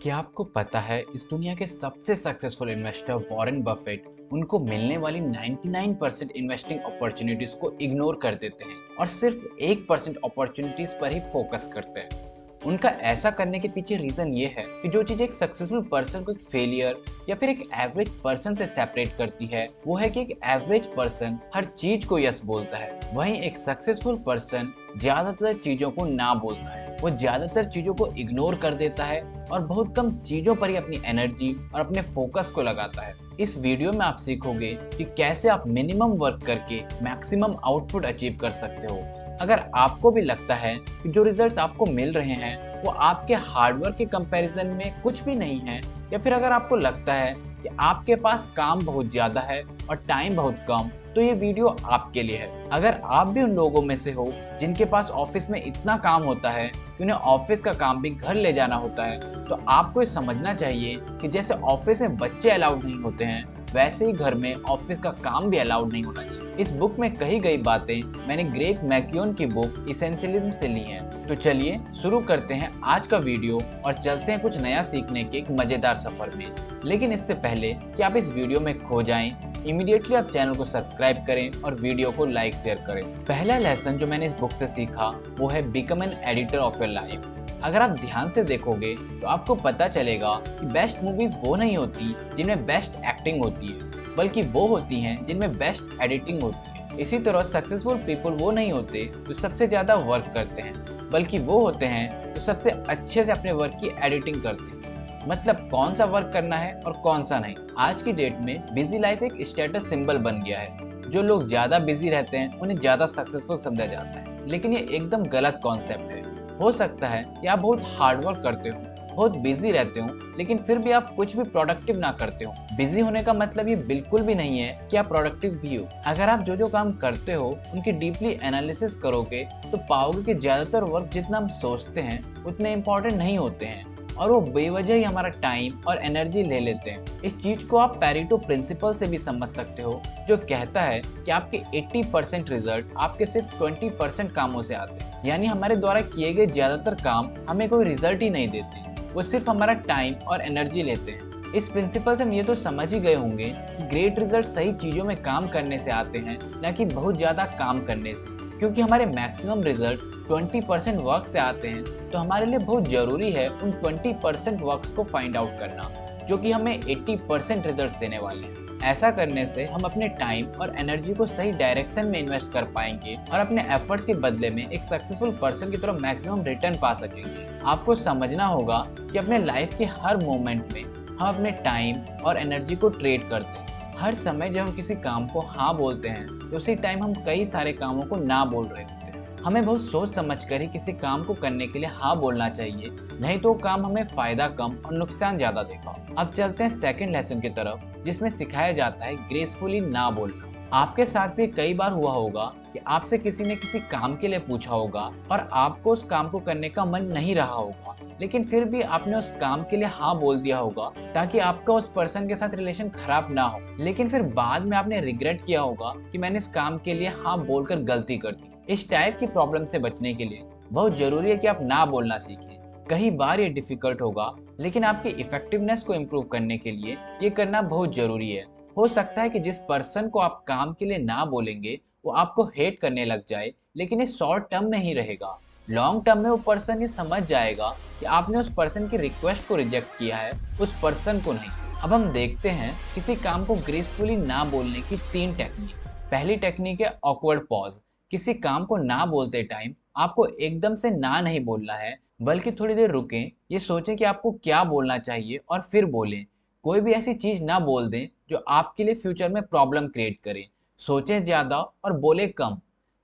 क्या आपको पता है इस दुनिया के सबसे सक्सेसफुल इन्वेस्टर वॉरेन बफेट उनको मिलने वाली 99% इन्वेस्टिंग अपॉर्चुनिटीज को इग्नोर कर देते हैं और सिर्फ 1% अपॉर्चुनिटीज पर ही फोकस करते हैं। उनका ऐसा करने के पीछे रीजन ये है कि जो चीज एक सक्सेसफुल पर्सन को एक फेलियर या फिर एक एवरेज पर्सन से सेपरेट करती है वो है कि एक एवरेज पर्सन हर चीज को यस बोलता है, वहीं एक सक्सेसफुल पर्सन ज्यादातर चीजों को ना बोलता है। वो ज्यादातर चीजों को इग्नोर कर देता है और बहुत कम चीजों पर ही अपनी एनर्जी और अपने फोकस को लगाता है। इस वीडियो में आप सीखोगे कि कैसे आप मिनिमम वर्क करके मैक्सिमम आउटपुट अचीव कर सकते हो। अगर आपको भी लगता है कि जो रिजल्ट्स आपको मिल रहे हैं वो आपके हार्डवर्क के कंपैरिजन में कुछ भी नहीं है, या फिर अगर आपको लगता है कि आपके पास काम बहुत ज्यादा है और टाइम बहुत कम, तो ये वीडियो आपके लिए है। अगर आप भी उन लोगों में से हो जिनके पास ऑफिस में इतना काम होता है कि उन्हें ऑफिस का काम भी घर ले जाना होता है, तो आपको ये समझना चाहिए कि जैसे ऑफिस में बच्चे अलाउड नहीं होते हैं वैसे ही घर में ऑफिस का काम भी अलाउड नहीं होना चाहिए। इस बुक में कही गई बातें मैंने ग्रेग मैक्यून की बुक इसेंशियलिज्म से ली हैं। तो चलिए शुरू करते हैं आज का वीडियो और चलते हैं कुछ नया सीखने के एक मजेदार सफर में। लेकिन इससे पहले कि आप इस वीडियो में खो जाएं, इमीडिएटली आप चैनल को सब्सक्राइब करें और वीडियो को लाइक शेयर करें। पहला लेसन जो मैंने इस बुक से सीखा वो है become an editor of your life. अगर आप ध्यान से देखोगे तो आपको पता चलेगा कि बेस्ट मूवीज वो नहीं होती जिनमें बेस्ट एक्टिंग होती है, बल्कि वो होती हैं जिनमें बेस्ट एडिटिंग होती है। इसी तरह सक्सेसफुल पीपल वो नहीं होते जो सबसे ज्यादा वर्क करते हैं, बल्कि वो होते हैं जो सबसे अच्छे से अपने वर्क की एडिटिंग करते हैं। मतलब कौन सा वर्क करना है और कौन सा नहीं। आज की डेट में बिजी लाइफ एक स्टेटस सिंबल बन गया है। जो लोग ज्यादा बिजी रहते हैं उन्हें ज्यादा सक्सेसफुल समझा जाता है, लेकिन ये एकदम गलत कॉन्सेप्ट है। हो सकता है कि आप बहुत हार्डवर्क करते हो, बहुत बिजी रहते हो, लेकिन फिर भी आप कुछ भी प्रोडक्टिव ना करते हो। बिजी होने का मतलब ये बिल्कुल भी नहीं है कि आप प्रोडक्टिव भी हो। अगर आप जो जो काम करते हो उनकी डीपली एनालिसिस करोगे तो पाओगे कि ज्यादातर वर्क जितना हम सोचते हैं उतने इम्पोर्टेंट नहीं होते हैं और वो बेवजह ही हमारा टाइम और एनर्जी ले लेते हैं। इस चीज को आप पैरेटो प्रिंसिपल से भी समझ सकते हो, जो कहता है कि आपके 80% रिजल्ट आपके सिर्फ 20% कामों से आते हैं। यानी हमारे द्वारा किए गए ज्यादातर काम हमें कोई रिजल्ट ही नहीं देते, वो सिर्फ हमारा टाइम और एनर्जी लेते हैं। इस प्रिंसिपल से हम ये तो समझ ही गए होंगे कि ग्रेट रिजल्ट सही चीजों में काम करने से आते हैं, न कि बहुत ज्यादा काम करने से। क्योंकि हमारे मैक्सिमम रिजल्ट 20% वर्क से आते हैं, तो हमारे लिए बहुत जरूरी है उन 20% वर्क्स को फाइंड आउट करना जो कि हमें 80% रिजल्ट देने वाले हैं। ऐसा करने से हम अपने टाइम और एनर्जी को सही डायरेक्शन में इन्वेस्ट कर पाएंगे और अपने एफर्ट्स के बदले में एक सक्सेसफुल पर्सन की तरफ मैक्सिमम रिटर्न पा सकेंगे। आपको समझना होगा कि अपने लाइफ के हर मोमेंट में हम अपने टाइम और एनर्जी को ट्रेड करते हैं। हर समय जब हम किसी काम को हाँ बोलते हैं तो उसी टाइम हम कई सारे कामों को ना बोल रहे होते हैं। हमें बहुत सोच समझ कर ही किसी काम को करने के लिए हाँ बोलना चाहिए, नहीं तो काम हमें फायदा कम और नुकसान ज्यादा देगा। अब चलते हैं सेकंड लेसन की तरफ, जिसमें सिखाया जाता है ग्रेसफुली ना बोलना। आपके साथ भी कई बार हुआ होगा कि आपसे किसी ने किसी काम के लिए पूछा होगा और आपको उस काम को करने का मन नहीं रहा होगा, लेकिन फिर भी आपने उस काम के लिए हाँ बोल दिया होगा ताकि आपका उस पर्सन के साथ रिलेशन खराब ना हो। लेकिन फिर बाद में आपने रिग्रेट किया होगा कि मैंने इस काम के लिए हाँ बोलकर गलती कर दी। इस टाइप की प्रॉब्लम से बचने के लिए बहुत जरूरी है कि आप ना बोलना सीखें। कई बार ये डिफिकल्ट होगा, लेकिन आपकी इफेक्टिवनेस को इम्प्रूव करने के लिए ये करना बहुत जरूरी है। हो सकता है कि जिस पर्सन को आप काम के लिए ना बोलेंगे वो आपको हेट करने लग जाए, लेकिन ये शॉर्ट टर्म में ही रहेगा। लॉन्ग टर्म में वो पर्सन ये समझ जाएगा कि आपने उस पर्सन की रिक्वेस्ट को रिजेक्ट किया है, उस पर्सन को नहीं। अब हम देखते हैं किसी काम को ग्रेसफुली ना बोलने की 3 टेक्निक्स। पहली टेक्निक है ऑकवर्ड पॉज। किसी काम को ना बोलते टाइम आपको एकदम से ना नहीं बोलना है, बल्कि थोड़ी देर रुकें, ये सोचें कि आपको क्या बोलना चाहिए और फिर बोलें। कोई भी ऐसी चीज ना बोल दें जो आपके लिए फ्यूचर में प्रॉब्लम क्रिएट करे। सोचें ज्यादा और बोले कम।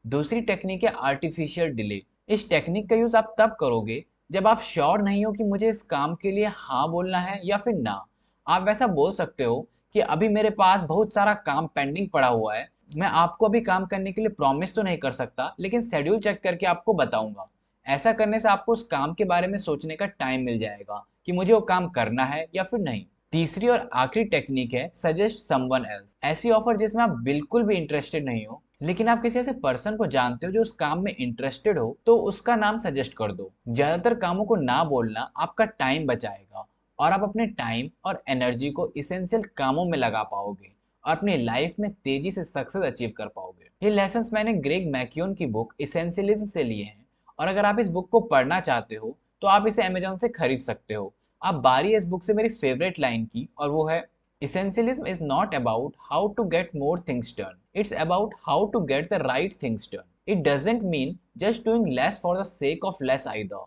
दूसरी टेक्निक है आर्टिफिशियल डिले। इस टेक्निक का यूज आप तब करोगे जब आप श्योर नहीं हो कि मुझे इस काम के लिए हाँ बोलना है या फिर ना। आप वैसा बोल सकते हो कि अभी मेरे पास बहुत सारा काम पेंडिंग पड़ा हुआ है, मैं आपको अभी काम करने के लिए प्रॉमिस तो नहीं कर सकता, लेकिन शेड्यूल चेक करके आपको बताऊंगा। ऐसा करने से आपको उस काम के बारे में सोचने का टाइम मिल जाएगा कि मुझे वो काम करना है या फिर नहीं। तीसरी और आखिरी टेक्निक है सजेस्ट समवन एल्स। ऐसी ऑफर जिसमें आप बिल्कुल भी इंटरेस्टेड नहीं हो, लेकिन आप किसी ऐसे पर्सन को जानते हो जो उस काम में इंटरेस्टेड हो, तो उसका नाम सजेस्ट कर दो। ज्यादातर कामों को ना बोलना आपका टाइम बचाएगा और आप अपने टाइम और एनर्जी को इसेंशियल कामों में लगा पाओगे और अपनी लाइफ में तेजी से सक्सेस अचीव कर पाओगे। ये लेसन्स मैंने ग्रेग मैक्यून की बुक इसेंशियलिज्म से लिए हैं और अगर आप इस बुक को पढ़ना चाहते हो तो आप इसे अमेजोन से खरीद सकते हो। आप बारी इस बुक से मेरी फेवरेट लाइन की और वो है, essentialism is not about how to get more things done, it's about how to get the right things done. It doesn't mean just doing less for the sake of less either.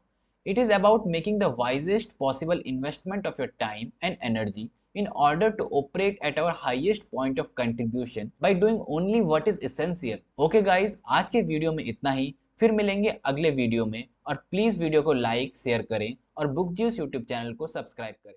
It is about making the wisest possible investment of your time and energy in order to operate at our highest point of contribution by doing only what is essential. Okay guys, आज के video में इतना ही। फिर मिलेंगे अगले video में और please video को लाइक शेयर करें और बुक ज्यूस यूट्यूब चैनल को सब्सक्राइब करें।